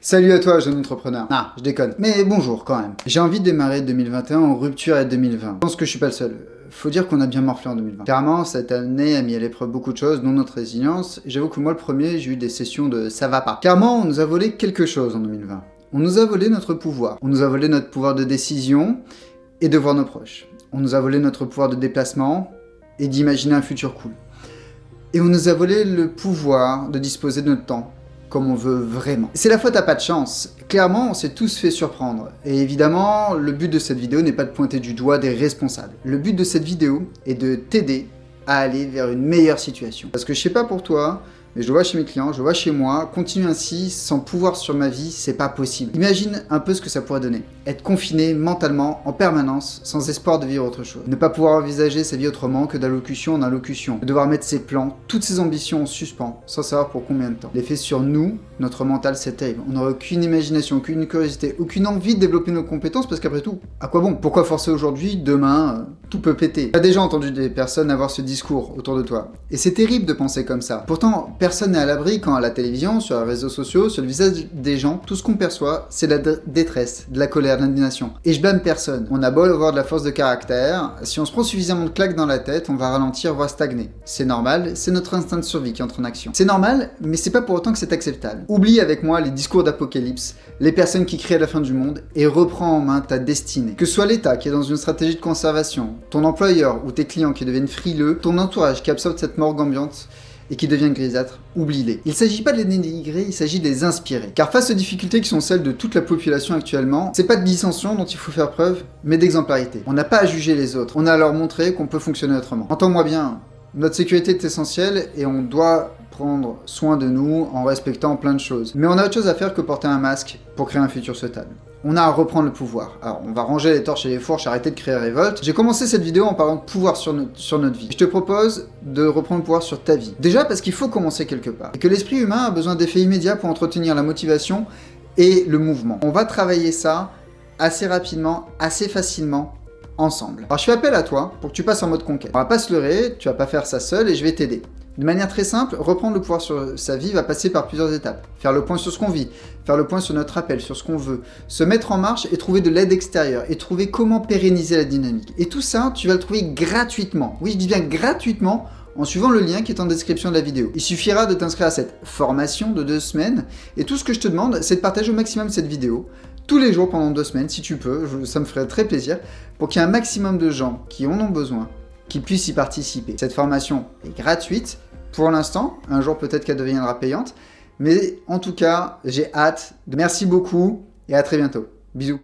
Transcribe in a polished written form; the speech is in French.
Salut à toi, jeune entrepreneur. Ah, je déconne. Mais bonjour quand même. J'ai envie de démarrer 2021 en rupture avec 2020. Je pense que je suis pas le seul. Faut dire qu'on a bien morflé en 2020. Clairement, cette année a mis à l'épreuve beaucoup de choses, dont notre résilience. Et j'avoue que moi, le premier, j'ai eu des sessions de ça va pas. Clairement, on nous a volé quelque chose en 2020. On nous a volé notre pouvoir. On nous a volé notre pouvoir de décision et de voir nos proches. On nous a volé notre pouvoir de déplacement et d'imaginer un futur cool. Et on nous a volé le pouvoir de disposer de notre temps comme on veut vraiment. C'est la faute à pas de chance. Clairement, on s'est tous fait surprendre. Et évidemment, le but de cette vidéo n'est pas de pointer du doigt des responsables. Le but de cette vidéo est de t'aider à aller vers une meilleure situation. Parce que je sais pas pour toi, mais je le vois chez mes clients, je le vois chez moi, continuer ainsi, sans pouvoir sur ma vie, c'est pas possible. Imagine un peu ce que ça pourrait donner. Être confiné mentalement, en permanence, sans espoir de vivre autre chose. Ne pas pouvoir envisager sa vie autrement que d'allocution en allocution. De devoir mettre ses plans, toutes ses ambitions en suspens, sans savoir pour combien de temps. L'effet sur nous, notre mental, c'est terrible. On n'aurait aucune imagination, aucune curiosité, aucune envie de développer nos compétences, parce qu'après tout, à quoi bon? Pourquoi forcer aujourd'hui? Demain, tout peut péter. Tu as déjà entendu des personnes avoir ce discours autour de toi. Et c'est terrible de penser comme ça. Pourtant, personne n'est à l'abri quand à la télévision, sur les réseaux sociaux, sur le visage des gens, tout ce qu'on perçoit, c'est la détresse, de la colère, de l'indignation. Et je blâme personne. On a beau avoir de la force de caractère, si on se prend suffisamment de claques dans la tête, on va ralentir, voire stagner. C'est normal, c'est notre instinct de survie qui entre en action. C'est normal, mais c'est pas pour autant que c'est acceptable. Oublie avec moi les discours d'apocalypse, les personnes qui crient à la fin du monde, et reprends en main ta destinée. Que ce soit l'État qui est dans une stratégie de conservation, ton employeur ou tes clients qui deviennent frileux, ton entourage qui absorbe cette morgue ambiante, et qui devient grisâtre, oublie-les. Il ne s'agit pas de les dénigrer, il s'agit de les inspirer. Car face aux difficultés qui sont celles de toute la population actuellement, c'est pas de dissension dont il faut faire preuve, mais d'exemplarité. On n'a pas à juger les autres, on a à leur montrer qu'on peut fonctionner autrement. Entends-moi bien, notre sécurité est essentielle et on doit prendre soin de nous en respectant plein de choses. Mais on a autre chose à faire que porter un masque pour créer un futur souhaitable. On a à reprendre le pouvoir. Alors, on va ranger les torches et les fourches, arrêter de créer révolte. J'ai commencé cette vidéo en parlant de pouvoir sur notre vie. Je te propose de reprendre le pouvoir sur ta vie. Déjà parce qu'il faut commencer quelque part. Et que l'esprit humain a besoin d'effets immédiats pour entretenir la motivation et le mouvement. On va travailler ça assez rapidement, assez facilement, ensemble. Alors je fais appel à toi pour que tu passes en mode conquête. On va pas se leurrer, tu vas pas faire ça seul et je vais t'aider. De manière très simple, reprendre le pouvoir sur sa vie va passer par plusieurs étapes. Faire le point sur ce qu'on vit, faire le point sur notre appel, sur ce qu'on veut, se mettre en marche et trouver de l'aide extérieure, et trouver comment pérenniser la dynamique. Et tout ça, tu vas le trouver gratuitement. Oui, je dis bien gratuitement, en suivant le lien qui est en description de la vidéo. Il suffira de t'inscrire à cette formation de 2 semaines, et tout ce que je te demande, c'est de partager au maximum cette vidéo, tous les jours pendant 2 semaines, si tu peux, ça me ferait très plaisir, pour qu'il y ait un maximum de gens qui en ont besoin, qui puissent y participer. Cette formation est gratuite pour l'instant, un jour peut-être qu'elle deviendra payante, mais en tout cas, j'ai hâte. Merci beaucoup et à très bientôt. Bisous.